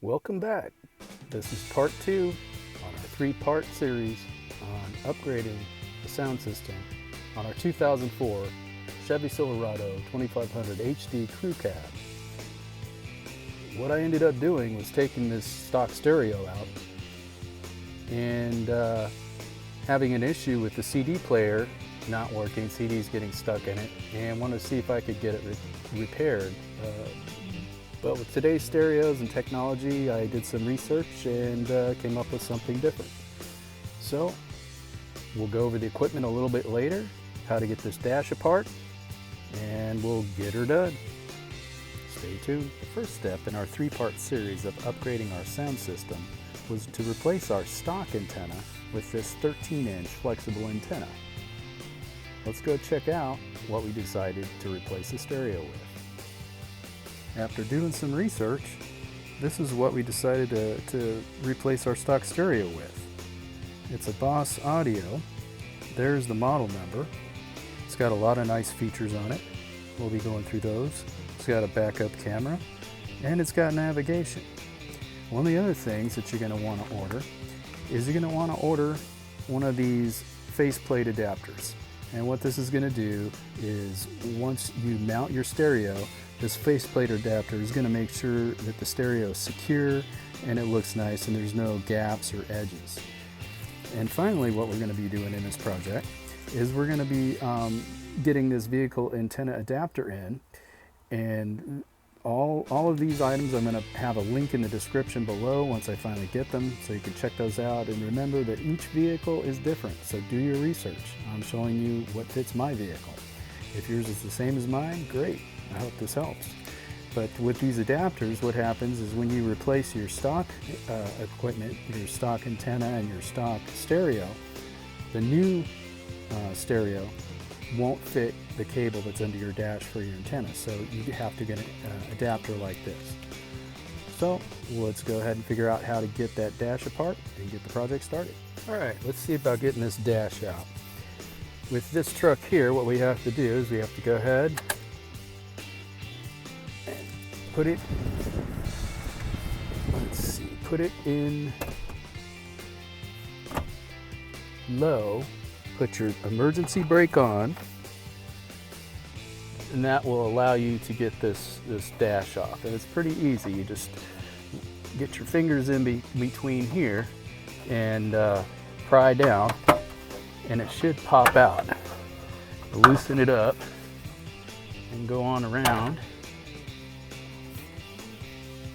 Welcome back. This is part 2 on our 3-part series on upgrading the sound system on our 2004 Chevy Silverado 2500 HD Crew Cab. What I ended up doing was taking this stock stereo out and having an issue with the CD player not working, CDs getting stuck in it, and wanted to see if I could get it repaired. But with today's stereos and technology, I did some research and came up with something different. So we'll go over the equipment a little bit later, how to get this dash apart, and we'll get her done. Stay tuned. The first step in our 3-part series of upgrading our sound system was to replace our stock antenna with this 13-inch flexible antenna. Let's go check out what we decided to replace the stereo with. After doing some research, this is what we decided to replace our stock stereo with. It's a Boss Audio. There's the model number. It's got a lot of nice features on it. We'll be going through those. It's got a backup camera, and it's got navigation. One of the other things that you're going to want to order is you're going to want to order one of these faceplate adapters. And what this is going to do is once you mount your stereo, this faceplate adapter is going to make sure that the stereo is secure and it looks nice and there's no gaps or edges. And finally, what we're going to be doing in this project is we're going to be getting this vehicle antenna adapter in, and all of these items I'm going to have a link in the description below once I finally get them, so you can check those out. And remember that each vehicle is different, so do your research. I'm showing you what fits my vehicle. If yours is the same as mine, great. I hope this helps. But with these adapters, what happens is when you replace your stock equipment, your stock antenna and your stock stereo, the new stereo won't fit the cable that's under your dash for your antenna. So you have to get an adapter like this. So let's go ahead and figure out how to get that dash apart and get the project started. All right, let's see about getting this dash out. With this truck here, what we have to do is we have to go ahead and put it, put it in low, put your emergency brake on, and that will allow you to get this dash off. And it's pretty easy. You just get your fingers in between here and pry down, and it should pop out. Loosen it up and go on around.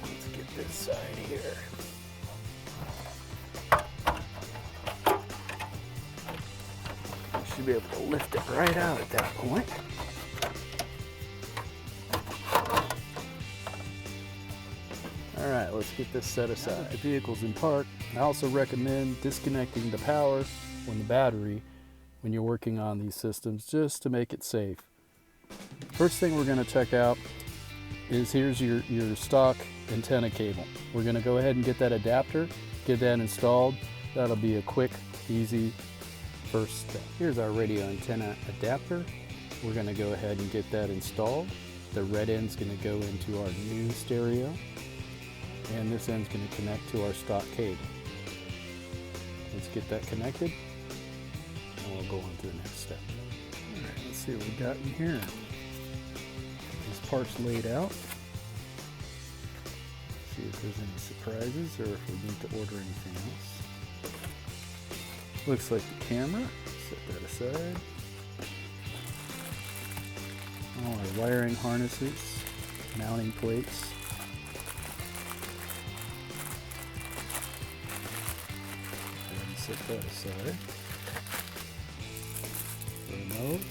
Let's get this side here. You should be able to lift it right out at that point. All right, let's get this set aside. Now that the vehicle's in park, I also recommend disconnecting the power from the battery when you're working on these systems, just to make it safe. First thing we're going to check out is here's your stock antenna cable. We're going to go ahead and get that adapter, get that installed. That'll be a quick, easy first step. Here's our radio antenna adapter. We're going to go ahead and get that installed. The red end's going to go into our new stereo, and this end's going to connect to our stock cable. Let's get that connected, and we'll go on to the next step. All right, let's see what we got in here. These parts laid out. See if there's any surprises or if we need to order anything else. Looks like the camera. Set that aside. All our wiring harnesses, mounting plates. Set that aside. Remote.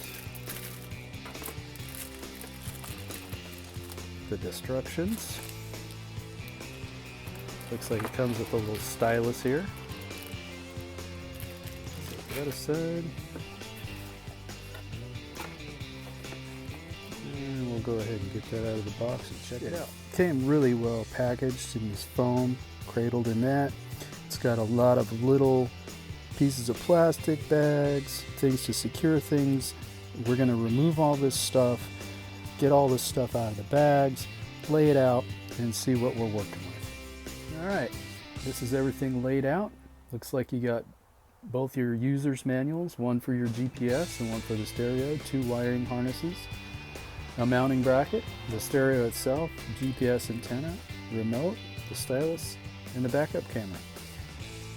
The instructions. Looks like it comes with a little stylus here. Set that aside. And we'll go ahead and get that out of the box and check it out. Came really well packaged in this foam, cradled in that. It's got a lot of little pieces of plastic, bags, things to secure things. We're going to remove all this stuff, get all this stuff out of the bags, lay it out, and see what we're working with. Alright, this is everything laid out. Looks like you got both your user's manuals, one for your GPS and one for the stereo, 2 wiring harnesses, a mounting bracket, the stereo itself, GPS antenna, remote, the stylus, and the backup camera.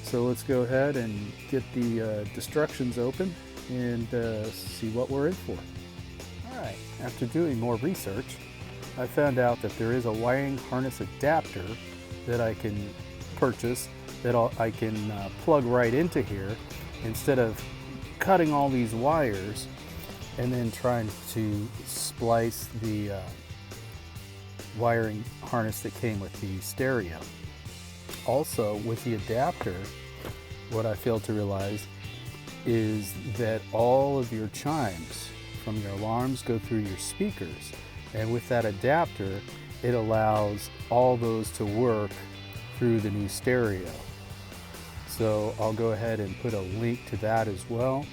So let's go ahead and get the instructions open and see what we're in for. Alright, after doing more research, I found out that there is a wiring harness adapter that I can purchase that I can plug right into here instead of cutting all these wires and then trying to splice the wiring harness that came with the stereo. Also, with the adapter, what I failed to realize is that all of your chimes from your alarms go through your speakers, and with that adapter it allows all those to work through the new stereo. So I'll go ahead and put a link to that as well.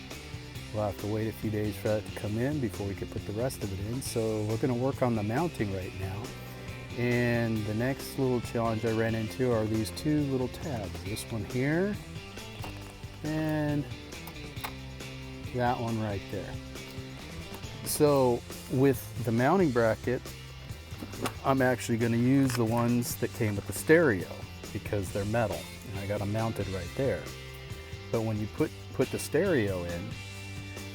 We'll have to wait a few days for that to come in before we can put the rest of it in. So we're going to work on the mounting right now. And the next little challenge I ran into are these 2 little tabs. This one here and that one right there. So with the mounting bracket, I'm actually going to use the ones that came with the stereo because they're metal and I got them mounted right there. But when you put the stereo in,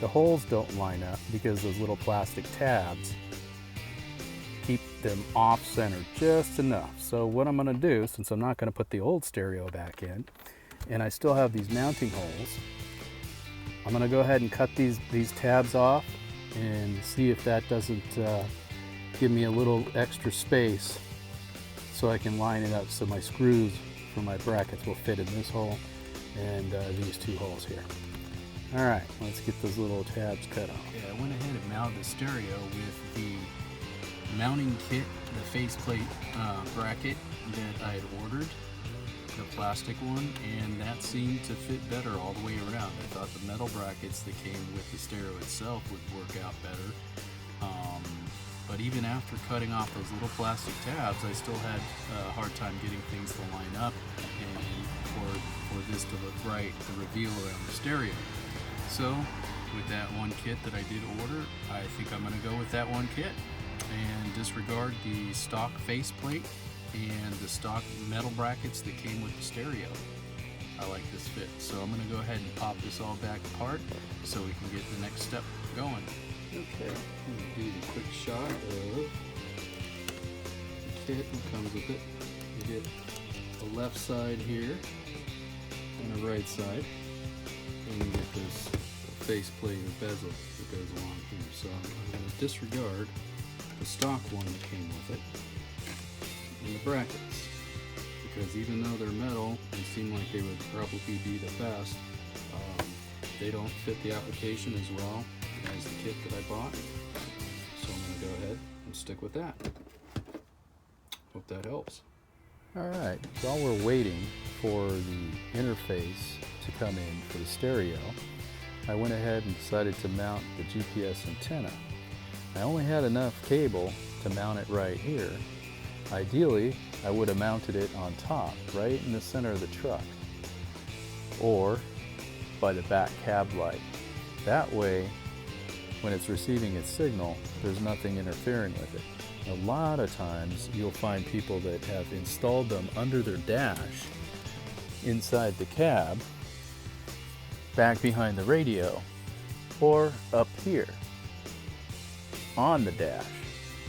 the holes don't line up because those little plastic tabs keep them off center just enough. So what I'm going to do, since I'm not going to put the old stereo back in and I still have these mounting holes, I'm going to go ahead and cut these tabs off and see if that doesn't give me a little extra space so I can line it up so my screws for my brackets will fit in this hole and these 2 holes here. Alright, let's get those little tabs cut off. Okay, I went ahead and mounted the stereo with the mounting kit, the faceplate bracket that I had ordered, the plastic one, and that seemed to fit better all the way around. I thought the metal brackets that came with the stereo itself would work out better. But even after cutting off those little plastic tabs, I still had a hard time getting things to line up and for this to look right, the reveal around the stereo. So with that one kit that I did order, I think I'm going to go with that one kit and disregard the stock faceplate and the stock metal brackets that came with the stereo. I like this fit, so I'm going to go ahead and pop this all back apart so we can get the next step going. Okay, I'm going to do the quick shot of the kit that comes with it. You get the left side here and the right side, and you get this faceplate or bezel that goes along here. So I'm going to disregard the stock one that came with it and the brackets, because even though they're metal and seem like they would probably be the best, they don't fit the application as well as the kit that I bought. So I'm going to go ahead and stick with that. Hope that helps. Alright, while we're waiting for the interface to come in for the stereo, I went ahead and decided to mount the GPS antenna. I only had enough cable to mount it right here. Ideally, I would have mounted it on top, right in the center of the truck, or by the back cab light. That way, when it's receiving its signal, there's nothing interfering with it. A lot of times, you'll find people that have installed them under their dash, inside the cab, back behind the radio, or up here on the dash,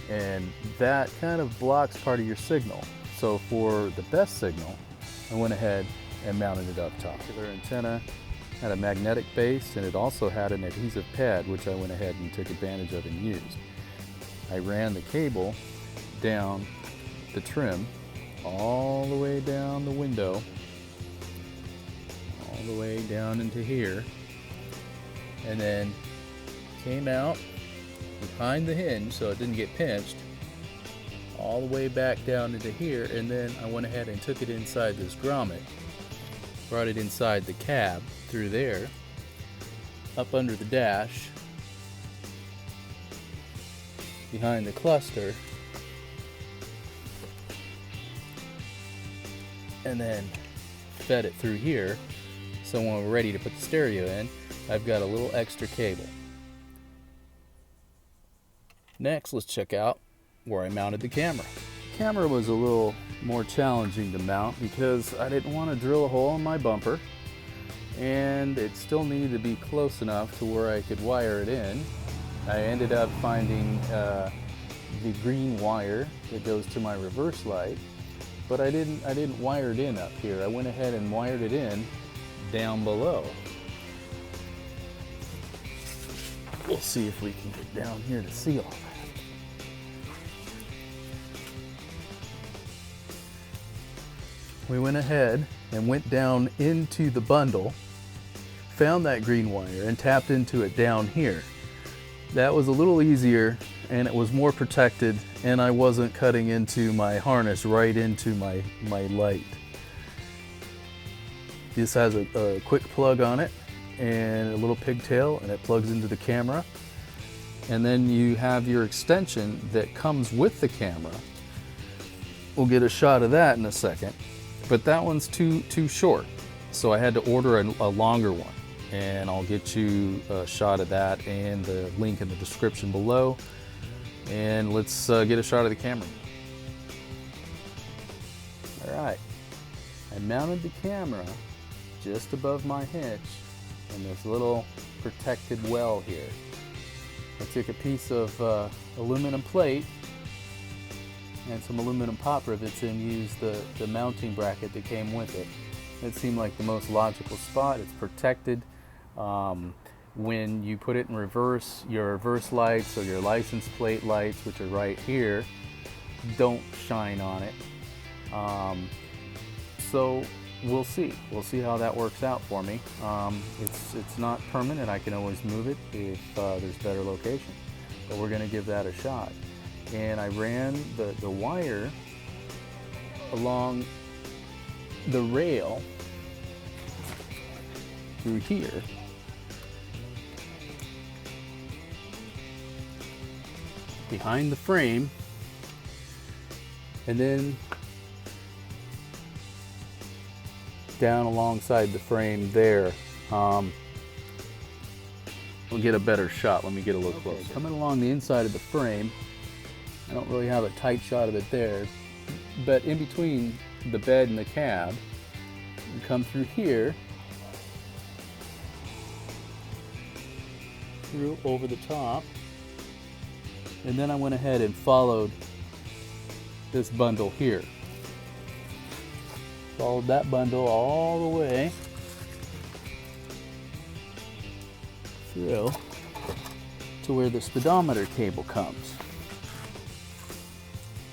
and that kind of blocks part of your signal. So for the best signal, I went ahead and mounted it up top. The antenna had a magnetic base, and it also had an adhesive pad, which I went ahead and took advantage of and used. I ran the cable down the trim all the way down the window, all the way down into here, and then came out behind the hinge so it didn't get pinched, all the way back down into here, and then I went ahead and took it inside this grommet, brought it inside the cab through there, up under the dash, behind the cluster, and then fed it through here. So when we're ready to put the stereo in, I've got a little extra cable. Next, let's check out where I mounted the camera. The camera was a little more challenging to mount because I didn't want to drill a hole in my bumper, and it still needed to be close enough to where I could wire it in. I ended up finding the green wire that goes to my reverse light, but I didn't wire it in up here. I went ahead and wired it in down below. We'll see if we can get down here to see all that. We went ahead and went down into the bundle, found that green wire and tapped into it down here. That was a little easier and it was more protected, and I wasn't cutting into my harness right into my light. This has a quick plug on it and a little pigtail, and it plugs into the camera. And then you have your extension that comes with the camera. We'll get a shot of that in a second, but that one's too short. So I had to order a longer one, and I'll get you a shot of that and the link in the description below. And let's get a shot of the camera. All right, I mounted the camera just above my hitch in this little protected well here. I took a piece of aluminum plate and some aluminum pop rivets and used the mounting bracket that came with it. It seemed like the most logical spot. It's protected. When you put it in reverse, your reverse lights or your license plate lights, which are right here, don't shine on it. So we'll see how that works out for me. It's not permanent. I can always move it if there's better location, but we're going to give that a shot. And I ran the wire along the rail through here, behind the frame, and then down alongside the frame there. We'll get a better shot. Let me get a little closer. Coming along the inside of the frame, I don't really have a tight shot of it there, but in between the bed and the cab, you come through here, through over the top, and then I went ahead and followed this bundle here. Followed that bundle all the way through to where the speedometer cable comes.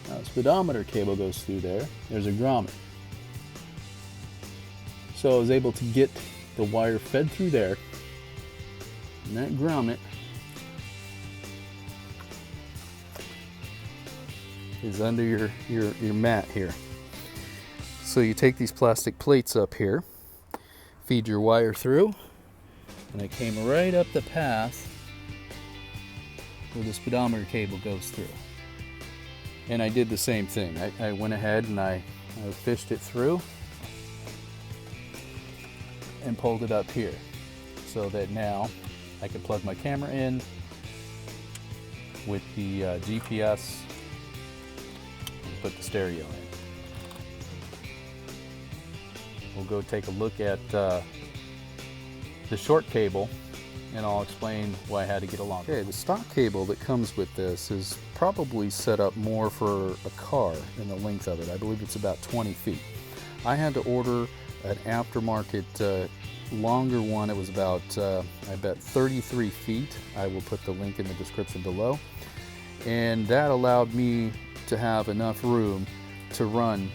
Now the speedometer cable goes through there. There's a grommet. So I was able to get the wire fed through there, and that grommet is under your mat here. So you take these plastic plates up here, feed your wire through, and it came right up the path where the speedometer cable goes through. And I did the same thing. I went ahead and I fished it through and pulled it up here so that now I can plug my camera in with the GPS and put the stereo in. We'll go take a look at the short cable, and I'll explain why I had to get a longer. Okay, the stock cable that comes with this is probably set up more for a car in the length of it. I believe it's about 20 feet. I had to order an aftermarket longer one. It was about, I bet 33 feet. I will put the link in the description below. And that allowed me to have enough room to run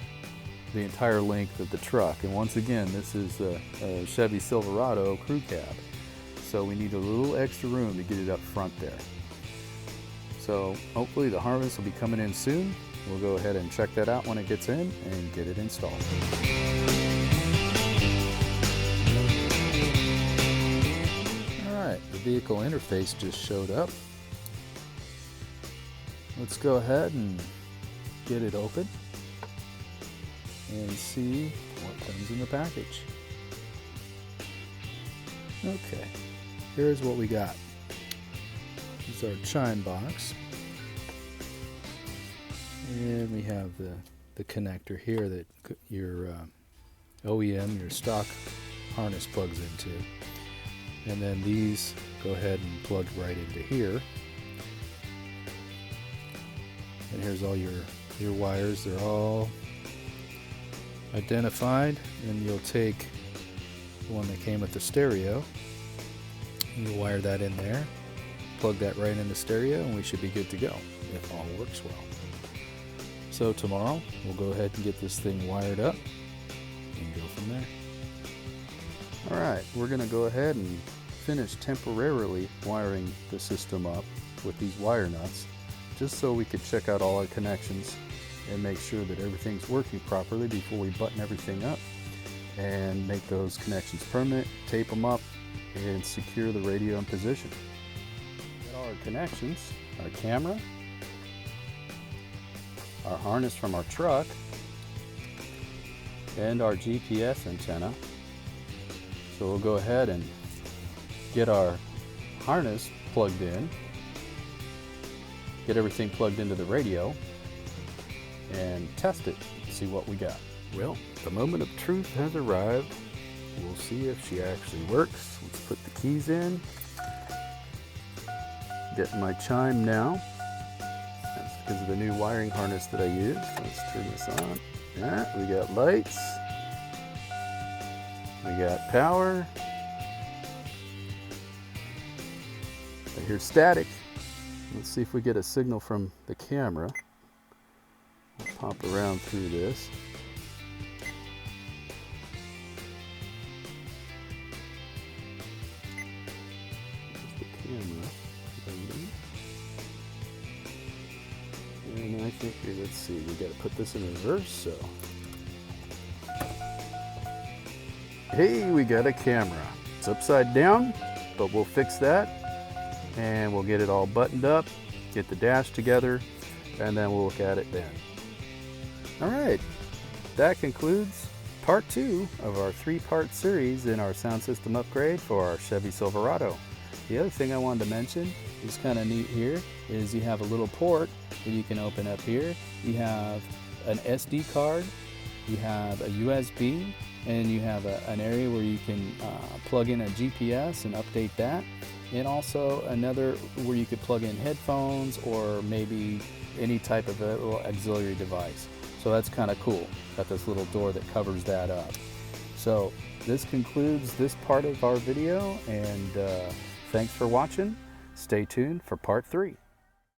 the entire length of the truck. And once again, this is a Chevy Silverado crew cab, so we need a little extra room to get it up front there. So hopefully the harvest will be coming in soon. We'll go ahead and check that out when it gets in and get it installed. Alright, the vehicle interface just showed up. Let's go ahead and get it open. and see what comes in the package. Okay, here's what we got. This is our chime box. And we have the connector here that your OEM, your stock harness plugs into. And then these go ahead and plug right into here. And here's all your wires. They're all identified. And you'll take the one that came with the stereo. You'll wire that in there. Plug that right in the stereo and we should be good to go if all works well. So tomorrow we'll go ahead and get this thing wired up and go from there. Alright, we're going to go ahead and finish temporarily wiring the system up with these wire nuts, just so we could check out all our connections and make sure that everything's working properly before we button everything up and make those connections permanent, tape them up, and secure the radio in position. Got all our connections, our camera, our harness from our truck, and our GPS antenna. So we'll go ahead and get our harness plugged in, get everything plugged into the radio, and test it, see what we got. Well, the moment of truth has arrived. We'll see if she actually works. Let's put the keys in. Getting my chime now. That's because of the new wiring harness that I use. Let's turn this on. Yeah, we got lights. We got power. I hear static. Let's see if we get a signal from the camera. We'll pop around through this. There's the camera. And I think, let's see, we got to put this in reverse, so. Hey, we got a camera. It's upside down, but we'll fix that. And we'll get it all buttoned up, get the dash together, and then we'll look at it then. All right, that concludes part 2 of our 3-part series in our sound system upgrade for our Chevy Silverado. The other thing I wanted to mention is kind of neat here is you have a little port that you can open up here. You have an SD card, you have a USB, and you have an area where you can plug in a GPS and update that. And also another where you could plug in headphones or maybe any type of a little auxiliary device. So that's kind of cool. Got this little door that covers that up. So this concludes this part of our video, and thanks for watching. Stay tuned for part 3.